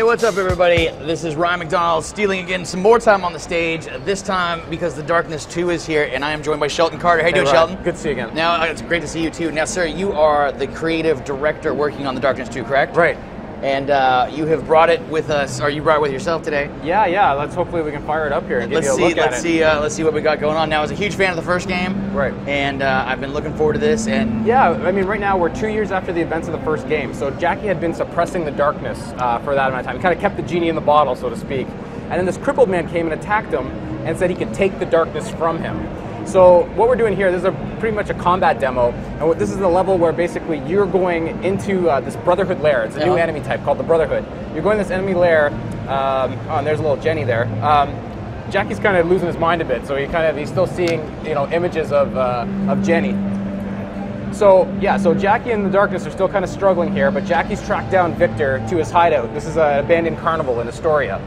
what's up, everybody? This is Ryan McDonald, stealing again some more time on the stage, this time because The Darkness 2 is here, and I am joined by Shelton Carter. How you doing, Ryan. Shelton? Good to see you again. Now, it's great to see you, too. Now, sir, you are the creative director working on The Darkness 2, correct? Right. And you have brought it with us, or you brought it with yourself today? Yeah. Let's hopefully we can fire it up here and give you a look at it. Let's see what we got going on. Now, I was a huge fan of the first game. Right. And I've been looking forward to this. And yeah, I mean, right now we're 2 years after the events of the first game. So Jackie had been suppressing the darkness for that amount of time. He kind of kept the genie in the bottle, so to speak. And then this crippled man came and attacked him and said he could take the darkness from him. So what we're doing here, this is pretty much a combat demo, and this is the level where basically you're going into this Brotherhood lair. It's a new enemy type called the Brotherhood. You're going to this enemy lair, and there's a little Jenny there. Jackie's kind of losing his mind a bit, so he's still seeing images of Jenny. So Jackie and the Darkness are still kind of struggling here, but Jackie's tracked down Victor to his hideout. This is an abandoned carnival in Astoria.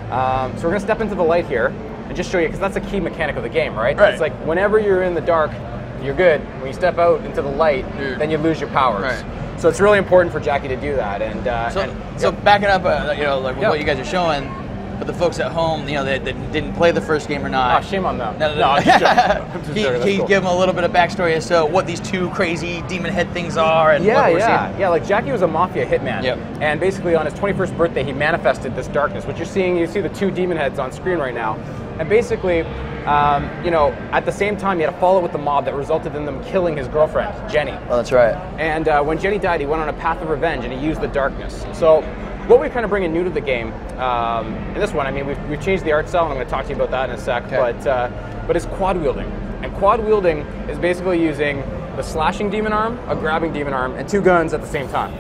So we're going to step into the light here and just show you, because that's a key mechanic of the game, right? Right. It's like whenever you're in the dark, you're good. When you step out into the light, then you lose your powers. Right. So it's really important for Jackie to do that. And so backing up, what you guys are showing, but the folks at home, that didn't play the first game or not. Oh, shame on them. No. I'm just joking. Can you give them a little bit of backstory as to what these two crazy demon head things are and what we're seeing? Yeah. Like Jackie was a mafia hitman, Yep. and basically on his 21st birthday, he manifested this darkness. What you're seeing, you see the two demon heads on screen right now, and basically, at the same time, he had a fallout with the mob that resulted in them killing his girlfriend, Jenny. Oh, that's right. And when Jenny died, he went on a path of revenge, and he used the darkness. So what we're kind of bringing new to the game, in this one, I mean, we've changed the art style, and I'm going to talk to you about that in a sec, okay. but it's quad wielding. And quad wielding is basically using the slashing demon arm, a grabbing demon arm, and two guns at the same time.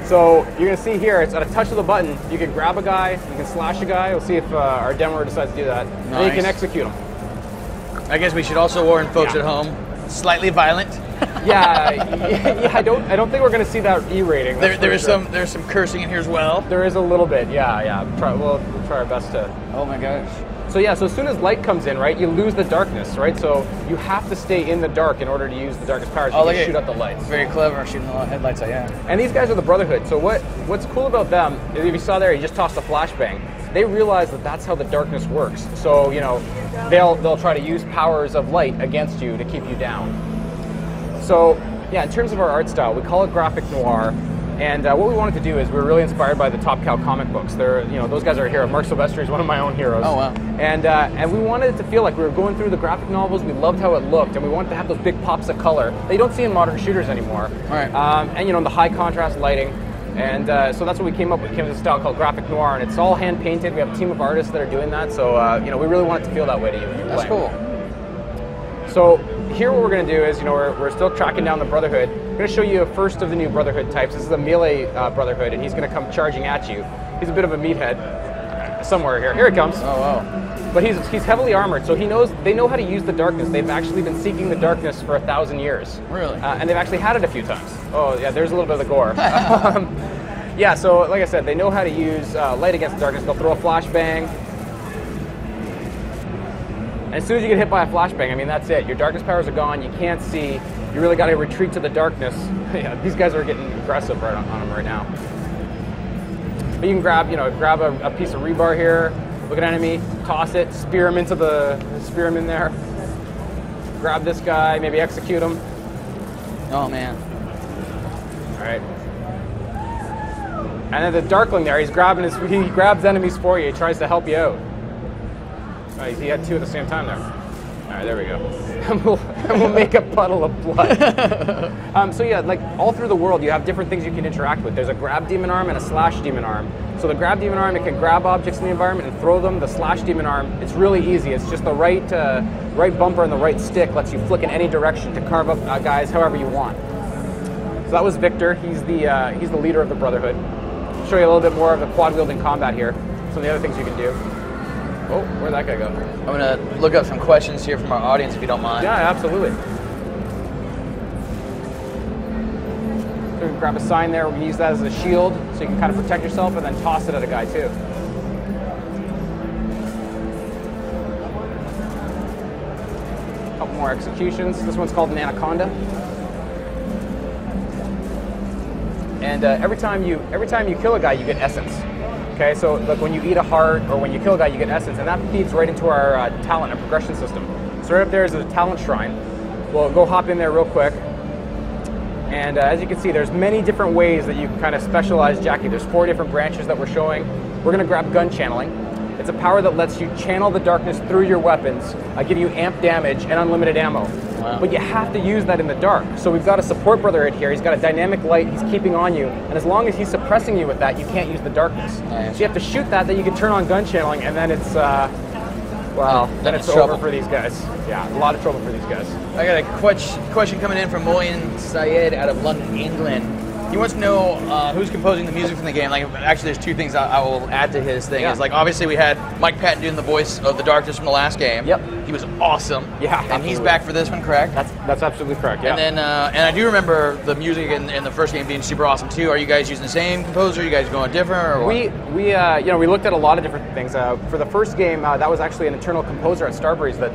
So you're going to see here, it's at a touch of the button, you can grab a guy, you can slash a guy. We'll see if our demoer decides to do that. Nice. And you can execute him. I guess we should also warn folks at home, slightly violent. Yeah, I don't think we're going to see that E rating. There's some cursing in here as well. There is a little bit, yeah. We'll try our best to. Oh my gosh. So as soon as light comes in, right, you lose the darkness, right? So you have to stay in the dark in order to use the darkest powers. You can shoot out the lights. Very clever, shooting the headlights out, yeah. And these guys are the Brotherhood. So what's cool about them is, if you saw there, he just tossed a flashbang. They realize that that's how the darkness works. So they'll try to use powers of light against you to keep you down. So in terms of our art style, we call it graphic noir. And what we wanted to do is we were really inspired by the Top Cow comic books. Those guys are a hero. Mark Silvestri is one of my own heroes. Oh, wow. And we wanted it to feel like we were going through the graphic novels. We loved how it looked, and we wanted to have those big pops of color that you don't see in modern shooters anymore. Right. And the high contrast lighting. And so that's what we came up with. We came up with a style called graphic noir, and it's all hand painted. We have a team of artists that are doing that. So we really want it to feel that way to you. That's cool. So here what we're going to do is, we're still tracking down the Brotherhood. I'm going to show you a first of the new Brotherhood types. This is a melee Brotherhood, and he's going to come charging at you. He's a bit of a meathead somewhere here. Here he comes. Oh, wow. But he's heavily armored, so they know how to use the darkness. They've actually been seeking the darkness for 1,000 years. Really? And they've actually had it a few times. Oh, yeah, there's a little bit of the gore. So like I said, they know how to use light against the darkness. They'll throw a flashbang. And as soon as you get hit by a flashbang, I mean, that's it. Your darkness powers are gone. You can't see. You really got to retreat to the darkness. These guys are getting aggressive on them right now. But you can grab a piece of rebar here, look at an enemy, toss it, spear him in there. Grab this guy, maybe execute him. Oh, man. All right. And then the Darkling there, he grabs enemies for you. He tries to help you out. He had two at the same time there. All right, there we go. And we'll make a puddle of blood. Like all through the world, you have different things you can interact with. There's a grab demon arm and a slash demon arm. So the grab demon arm, it can grab objects in the environment and throw them. The slash demon arm, it's really easy. It's just the right bumper and the right stick lets you flick in any direction to carve up guys however you want. So that was Victor. He's the leader of the Brotherhood. I'll show you a little bit more of the quad wielding combat here. Some of the other things you can do. Oh, where'd that guy go? I'm going to look up some questions here from our audience, if you don't mind. Yeah, absolutely. So we can grab a sign there. We can use that as a shield, so you can kind of protect yourself, and then toss it at a guy, too. A couple more executions. This one's called an anaconda. And every time you kill a guy, you get essence. Okay, so look, when you eat a heart or when you kill a guy, you get essence, and that feeds right into our talent and progression system. So right up there is a talent shrine. We'll go hop in there real quick. And as you can see, there's many different ways that you can kind of specialize Jackie. There's 4 different branches that we're showing. We're going to grab gun channeling. It's a power that lets you channel the darkness through your weapons, give you amp damage and unlimited ammo. Wow. But you have to use that in the dark. So we've got a support brotherhood here. He's got a dynamic light. He's keeping on you. And as long as he's suppressing you with that, you can't use the darkness. Nice. So you have to shoot that, then you can turn on gun channeling, and then it's, well, then it's over for these guys. Yeah, a lot of trouble for these guys. I got a question coming in from Moyen Syed out of London, England. He wants to know who's composing the music from the game. Like, actually, there's 2 things I will add to his thing. Yeah. Is like, obviously, we had Mike Patton doing the voice of the Darkness from the last game. Yep. He was awesome. Yeah, and absolutely. he's back for this one, correct? That's absolutely correct. Yeah. And then, and I do remember the music in the first game being super awesome too. Are you guys using the same composer? Are you guys going different? Or what? We looked at a lot of different things. For the first game, that was actually an internal composer at Starbreeze that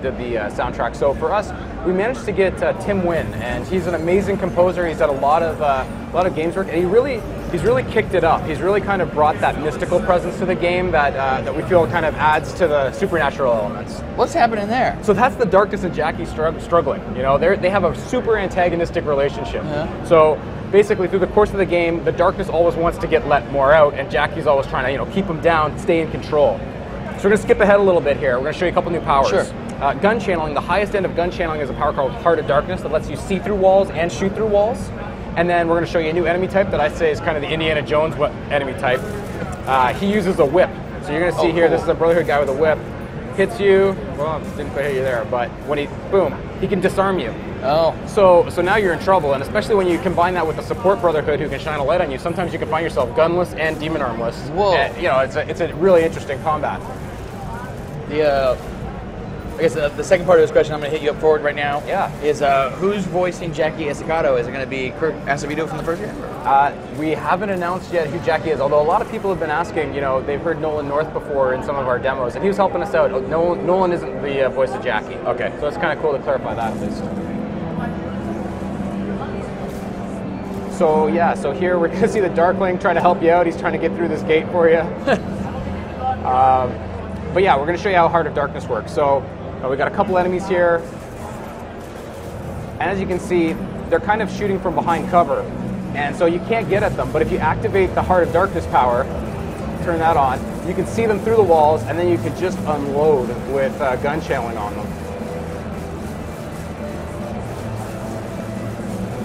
did the soundtrack. So for us, we managed to get Tim Wynn, and he's an amazing composer. He's done a lot of games work, and he's really kicked it up. He's really kind of brought that mystical presence to the game that we feel kind of adds to the supernatural elements. What's happening there? So that's the Darkness and Jackie struggling. You know, they have a super antagonistic relationship. Yeah. So basically, through the course of the game, the Darkness always wants to get let more out, and Jackie's always trying to keep him down, stay in control. So we're going to skip ahead a little bit here. We're going to show you a couple new powers. Sure. Gun channeling. The highest end of gun channeling is a power called Heart of Darkness that lets you see through walls and shoot through walls. And then we're going to show you a new enemy type that I say is kind of the Indiana Jones enemy type. He uses a whip. So you're going to see here, this is a Brotherhood guy with a whip. Hits you, well, didn't quite hit you there, but when he can disarm you. Oh. So now you're in trouble, and especially when you combine that with the support brotherhood who can shine a light on you, sometimes you can find yourself gunless and demon armless. Whoa. And, it's a really interesting combat. I guess the second part of this question I'm going to hit you up forward right now. Yeah. Is who's voicing Jackie Estacado? Is it going to be Kirk Acevedo from the first game? We haven't announced yet who Jackie is, although a lot of people have been asking, they've heard Nolan North before in some of our demos, and he was helping us out. Nolan isn't the voice of Jackie. Okay. So it's kind of cool to clarify that at least. So here we're going to see the Darkling trying to help you out. He's trying to get through this gate for you. But yeah, we're going to show you how Heart of Darkness works. So we got a couple enemies here. And as you can see, they're kind of shooting from behind cover. And so you can't get at them. But if you activate the Heart of Darkness power, turn that on, you can see them through the walls, and then you can just unload with gun channeling on them.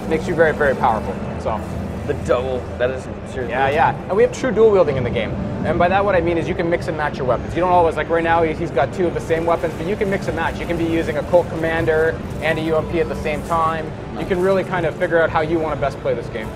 Makes you very, very powerful. So The double, that is seriously. yeah. And we have true dual wielding in the game. And by that what I mean is you can mix and match your weapons. You don't always, like right now he's got 2 of the same weapons, but you can mix and match. You can be using a Colt Commander and a UMP at the same time. You can really kind of figure out how you want to best play this game.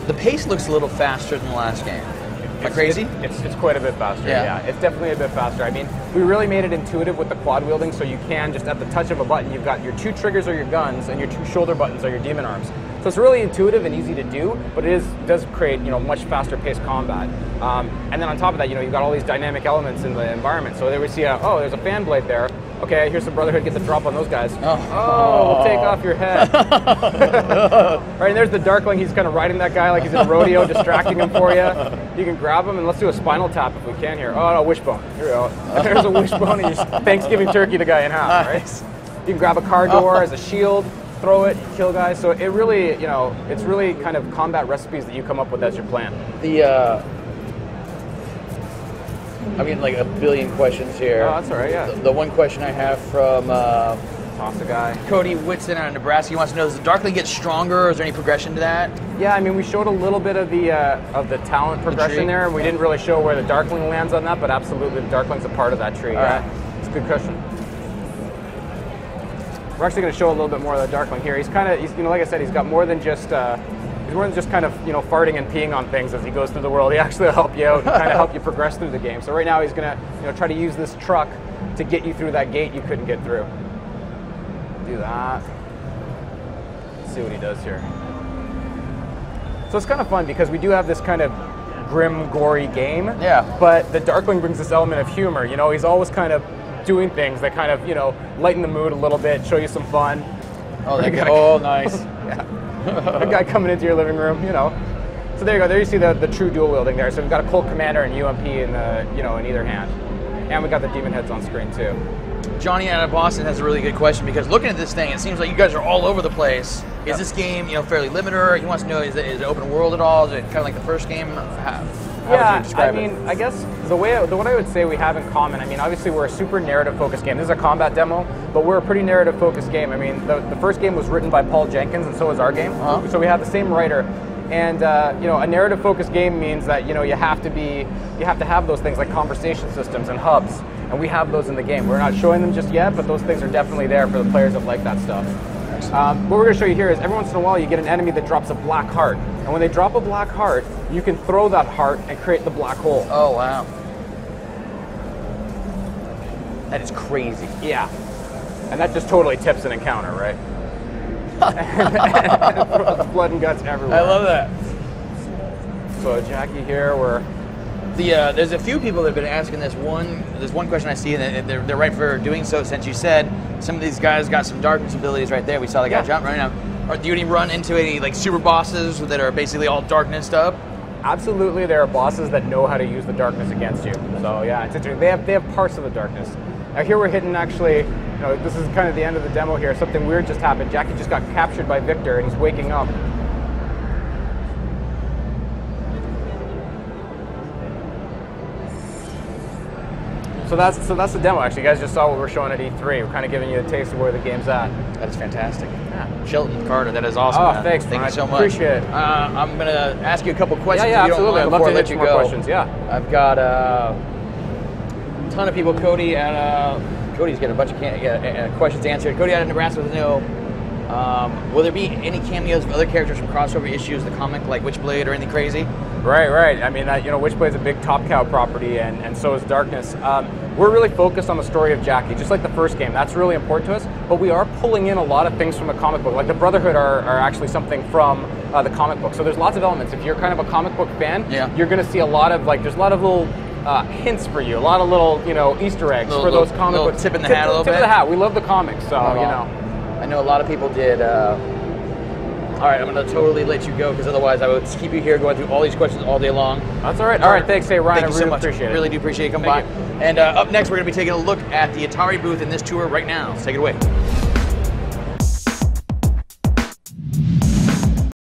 The pace looks a little faster than the last game. Am I crazy? It's quite a bit faster, Yeah. It's definitely a bit faster. I mean, we really made it intuitive with the quad wielding, so you can just at the touch of a button, you've got your 2 triggers are your guns, and your 2 shoulder buttons are your demon arms. So it's really intuitive and easy to do, but it does create much faster paced combat. And then on top of that, you've got all these dynamic elements in the environment. So there we see there's a fan blade there. Okay, here's some Brotherhood, get the drop on those guys. We'll take off your head. Right, and there's the Darkling. He's kind of riding that guy like he's in a rodeo, distracting him for you. You can grab him, and let's do a spinal tap if we can here. Oh, no, wishbone. Here we go. There's a wishbone, and you Thanksgiving turkey the guy in half, right? You can grab a car door as a shield, throw it, kill guys. So it really, it's really kind of combat recipes that you come up with as your plan. I mean, like a billion questions here. Oh, that's all right, yeah. The one question I have from Toss a guy. Cody Whitson out of Nebraska, he wants to know, does the Darkling get stronger, or is there any progression to that? Yeah, I mean, we showed a little bit of the talent progression there, and we didn't really show where the Darkling lands on that, but absolutely the Darkling's a part of that tree. Right. It's a good question. We're actually going to show a little bit more of the Darkling here. He's kind of, like I said, he's got more than just kind of, farting and peeing on things as he goes through the world. He actually will help you out and kind of help you progress through the game. So right now he's going to, try to use this truck to get you through that gate you couldn't get through. Do that. Let's see what he does here. So it's kind of fun because we do have this kind of grim, gory game. Yeah. But the Darkling brings this element of humor. He's always kind of doing things that kind of, lighten the mood a little bit, show you some fun. Oh, nice. Yeah. A guy coming into your living room, So there you go. There you see the true dual wielding there. So we've got a Colt Commander and UMP in the in either hand, and we got the Demon Heads on screen too. Johnny out of Boston has a really good question because looking at this thing, it seems like you guys are all over the place. Is this game, fairly limited? He wants to know, is it open world at all? Is it kind of like the first game? How would you describe it? I guess what I would say we have in common, obviously we're a super narrative-focused game. This is a combat demo, but we're a pretty narrative-focused game. The first game was written by Paul Jenkins, and so is our game. So we have the same writer. And a narrative-focused game means that you have to have those things like conversation systems and hubs, and we have those in the game. We're not showing them just yet, but those things are definitely there for the players that like that stuff. What we're going to show you here is every once in a while you get an enemy that drops a black heart, and when they drop a black heart, you can throw that heart and create the black hole. Oh wow, that is crazy. Yeah, and that just totally tips an encounter, right? Blood and guts everywhere. I love that. So Jackie here, there's a few people that have been asking this one question I see, and they're right for doing so, since you said some of these guys got some darkness abilities right there. We saw the guy jump right now. Do you run into any like super bosses that are basically all darkness up? Absolutely, there are bosses that know how to use the darkness against you. So yeah, it's interesting. They have parts of the darkness. Now here we're hitting actually, this is kind of the end of the demo here. Something weird just happened. Jackie just got captured by Victor, and he's waking up. So that's the demo. Actually, you guys just saw what we're showing at E3. We're kind of giving you a taste of where the game's at. That is fantastic. Yeah. Shelton Carter, that is awesome. Oh, man. thanks, Thank man. you so much. Appreciate it. I'm gonna ask you a couple questions. Yeah, if you don't absolutely. mind, I'd love before to I let answer you more go. questions. Yeah. I've got a ton of people. Cody's getting a bunch of questions answered. Cody out of Nebraska wants to know, will there be any cameos of other characters from crossover issues, the comic, like Witchblade or anything crazy? Right. Witchblade's a big Top Cow property, and so is Darkness. We're really focused on the story of Jackie, just like the first game. That's really important to us, but we are pulling in a lot of things from the comic book. Like the Brotherhood are actually something from the comic book. So there's lots of elements. If you're kind of a comic book fan, you're going to see a lot of, there's a lot of little hints for you, a lot of little, Easter eggs for those comic books. Tip in the hat a little bit? Tip of the hat. We love the comics, so, I know a lot of people did. All right, I'm going to totally let you go because otherwise I would keep you here going through all these questions all day long. That's all right. All right, thanks. Hey, Ryan, Thank you so much. Appreciate it. Really do appreciate you coming by. And up next, we're going to be taking a look at the Atari booth in this tour right now. Let's take it away.